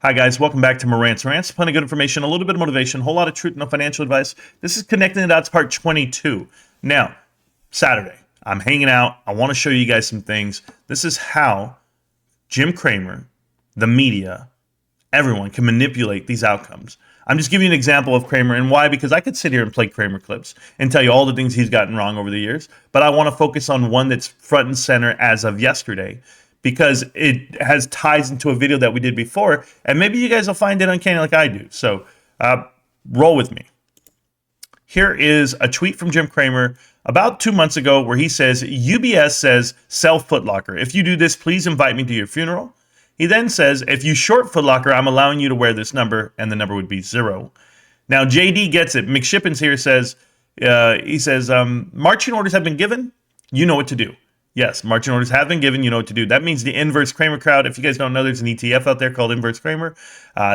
Hi guys, welcome back to Morant's Rants. Plenty of good information, a little bit of motivation, a whole lot of truth, no financial advice. This is Connecting the Dots Part 22. Now, Saturday, I'm hanging out. I want to show you guys some things. This is how Jim Cramer, the media, everyone can manipulate these outcomes. I'm just giving you an example of Cramer and why, because I could sit here and play Cramer clips and tell you all the things he's gotten wrong over the years, but I want to focus on one that's front and center as of yesterday, because it has ties into a video that we did before, and maybe you guys will find it uncanny like I do. So roll with me. Here is a tweet from Jim Cramer about 2 months ago where he says, UBS says, sell Foot Locker. If you do this, please invite me to your funeral. He then says, if you short Foot Locker, I'm allowing you to wear this number, and the number would be 0. Now, JD gets it. McShippins here says, marching orders have been given. You know what to do. Yes, marching orders have been given. You know what to do. That means the inverse Cramer crowd. If you guys don't know, there's an ETF out there called Inverse Cramer.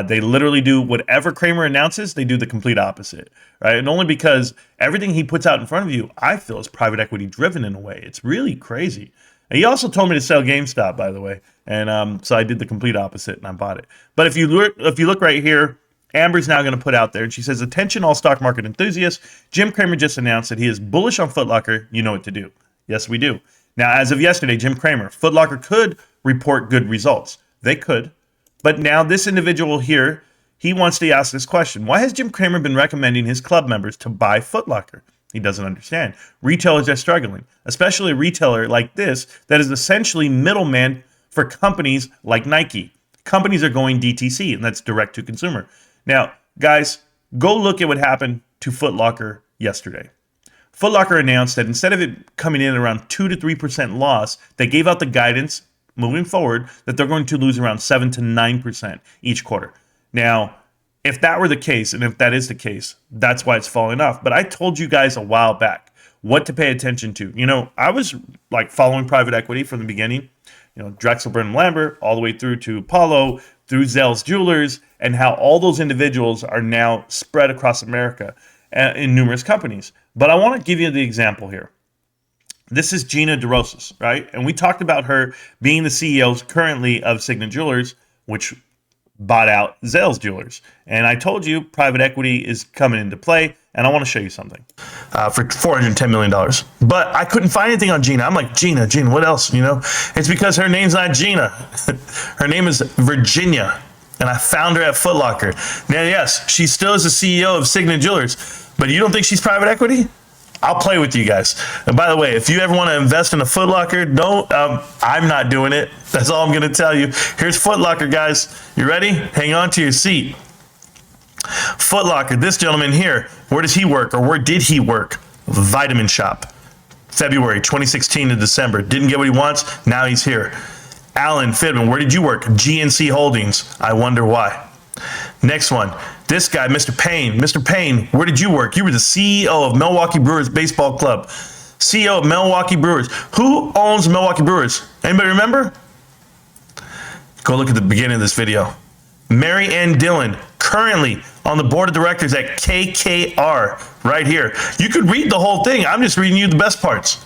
They literally do whatever Cramer announces, they do the complete opposite, right? And only because everything he puts out in front of you, I feel, is private equity driven in a way. It's really crazy. And he also told me to sell GameStop, by the way. And so I did the complete opposite and I bought it. But if you look right here, Amber's now going to put out there, and she says, attention all stock market enthusiasts. Jim Cramer just announced that he is bullish on Foot Locker. You know what to do. Yes, we do. Now, as of yesterday, Jim Cramer, Foot Locker could report good results. They could. But now this individual here, he wants to ask this question. Why has Jim Cramer been recommending his club members to buy Foot Locker? He doesn't understand. Retailers are struggling, especially a retailer like this that is essentially middleman for companies like Nike. Companies are going DTC, and that's direct to consumer. Now, guys, go look at what happened to Foot Locker yesterday. Foot Locker announced that instead of it coming in around 2 to 3% loss, they gave out the guidance moving forward that they're going to lose around 7 to 9% each quarter. Now, if that were the case, and if that is the case, that's why it's falling off. But I told you guys a while back what to pay attention to. You know, I was like following private equity from the beginning, you know, Drexel Burnham Lambert, all the way through to Apollo, through Zell's Jewelers, and how all those individuals are now spread across America in numerous companies. But I want to give you the example here. This is Gina DeRosas, right? And we talked about her being the CEO currently of Signet Jewelers, which bought out Zell's Jewelers. And I told you private equity is coming into play, and I want to show you something. For $410 million. But I couldn't find anything on Gina. I'm like, Gina, what else? You know, it's because her name's not Gina. Her name is Virginia. And I found her at Foot Locker. Now, yes, she still is the CEO of Signet Jewelers. But you don't think she's private equity? I'll play with you guys. And by the way, if you ever want to invest in a Foot Locker, don't. I'm not doing it. That's all I'm going to tell you. Here's Foot Locker, guys. You ready? Hang on to your seat. Foot Locker, this gentleman here, where does he work, or where did he work? Vitamin Shop. February 2016 to December. Didn't get what he wants. Now he's here. Alan Fidman, where did you work? GNC Holdings. I wonder why. Next one. This guy, Mr. Payne. Mr. Payne, where did you work? You were the CEO of Milwaukee Brewers Baseball Club. CEO of Milwaukee Brewers. Who owns Milwaukee Brewers? Anybody remember? Go look at the beginning of this video. Mary Ann Dillon, currently on the board of directors at KKR, right here. You could read the whole thing. I'm just reading you the best parts.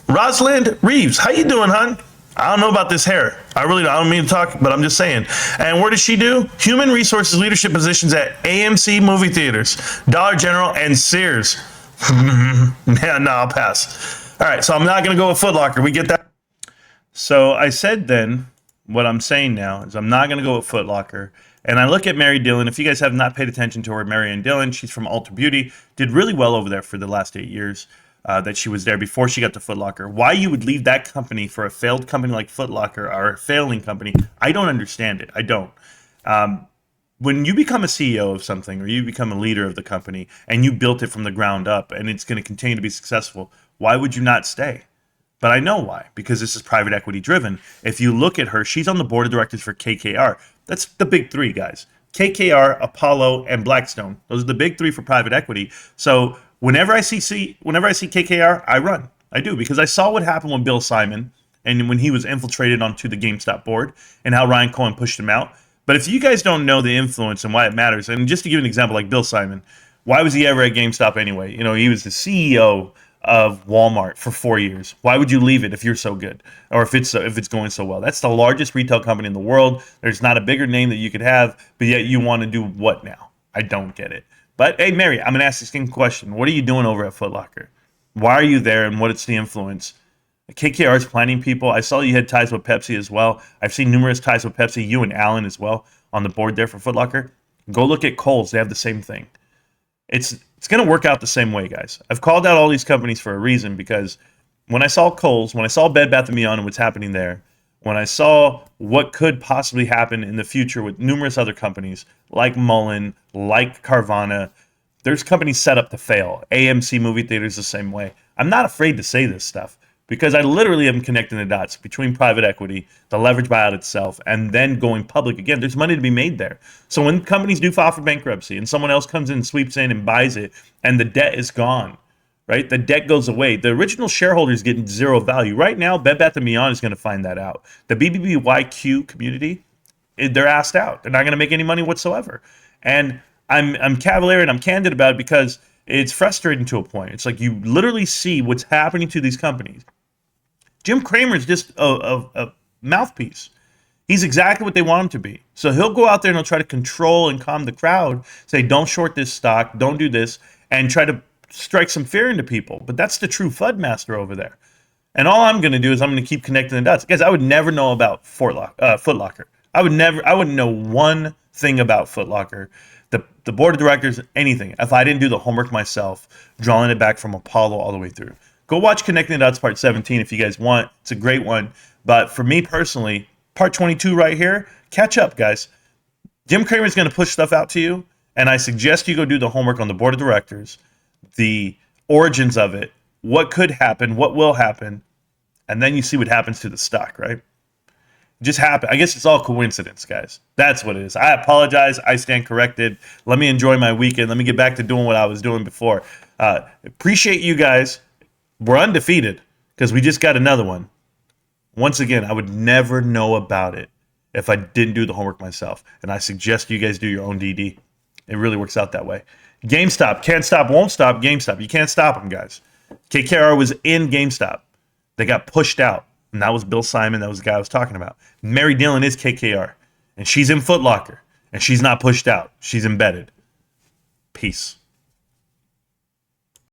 Rosalind Reeves, how you doing, hon? I don't know about this hair. I don't mean to talk, but I'm just saying. And what does she do? Human resources leadership positions at AMC movie theaters, Dollar General, and Sears. Yeah, no, I'll pass. All right, so I'm not going to go with Foot Locker. We get that. So I said then, what I'm saying now is I'm not going to go with Foot Locker. And I look at Mary Dillon. If you guys have not paid attention to her, Mary Ann Dillon, she's from Ulta Beauty, did really well over there for the last 8 years. That she was there before she got to Foot Locker. Why you would leave that company for a failed company like Foot Locker, or a failing company, I don't understand it. I don't. When you become a CEO of something, or you become a leader of the company, and you built it from the ground up, and it's going to continue to be successful, why would you not stay? But I know why, because this is private equity driven. If you look at her, she's on the board of directors for KKR. That's the big three, guys. KKR, Apollo, and Blackstone. Those are the big three for private equity. So whenever I see KKR, I run. I do, because I saw what happened with Bill Simon and when he was infiltrated onto the GameStop board and how Ryan Cohen pushed him out. But if you guys don't know the influence and why it matters, and just to give an example like Bill Simon, why was he ever at GameStop anyway? You know, he was the CEO of Walmart for 4 years. Why would you leave it if you're so good, or if it's going so well? That's the largest retail company in the world. There's not a bigger name that you could have, but yet you want to do what now? I don't get it. But hey, Mary, I'm gonna ask the same question. What are you doing over at Foot Locker? Why are you there, and what is the influence? KKR is planning people. I saw you had ties with Pepsi as well. I've seen numerous ties with Pepsi. You and Alan as well on the board there for Foot Locker. Go look at Kohl's. They have the same thing. It's going to work out the same way, guys. I've called out all these companies for a reason, because when I saw Kohl's, when I saw Bed Bath & Beyond and what's happening there, when I saw what could possibly happen in the future with numerous other companies like Mullen, like Carvana, there's companies set up to fail. AMC movie theaters the same way. I'm not afraid to say this stuff, because I literally am connecting the dots between private equity, the leverage buyout itself, and then going public again. There's money to be made there. So when companies do file for bankruptcy and someone else comes in, sweeps in and buys it, and the debt is gone, right? The debt goes away. The original shareholders get zero value. Right now, Bed Bath & Beyond is going to find that out. The BBBYQ community, they're asked out. They're not going to make any money whatsoever. And I'm cavalier and I'm candid about it, because it's frustrating to a point. It's like you literally see what's happening to these companies. Jim Cramer is just a mouthpiece. He's exactly what they want him to be. So he'll go out there and he'll try to control and calm the crowd, say, don't short this stock, don't do this, and try to strike some fear into people. But that's the true FUD master over there. And all I'm going to do is I'm going to keep connecting the dots. Guys, I would never know about Foot Locker. I wouldn't know one thing about Foot Locker, the board of directors, anything, if I didn't do the homework myself, drawing it back from Apollo all the way through. Go watch Connecting the Dots Part 17 if you guys want. It's a great one. But for me personally, Part 22 right here, catch up, guys. Jim Cramer is going to push stuff out to you, and I suggest you go do the homework on the board of directors, the origins of it, what could happen, what will happen, and then you see what happens to the stock, right? It just happened. I guess it's all coincidence, guys. That's what it is. I apologize. I stand corrected. Let me enjoy my weekend. Let me get back to doing what I was doing before. Appreciate you guys. We're undefeated because we just got another one. Once again, I would never know about it if I didn't do the homework myself. And I suggest you guys do your own DD. It really works out that way. GameStop. Can't stop, won't stop. GameStop. You can't stop them, guys. KKR was in GameStop. They got pushed out. And that was Bill Simon. That was the guy I was talking about. Mary Dillon is KKR. And she's in Foot Locker. And she's not pushed out. She's embedded. Peace.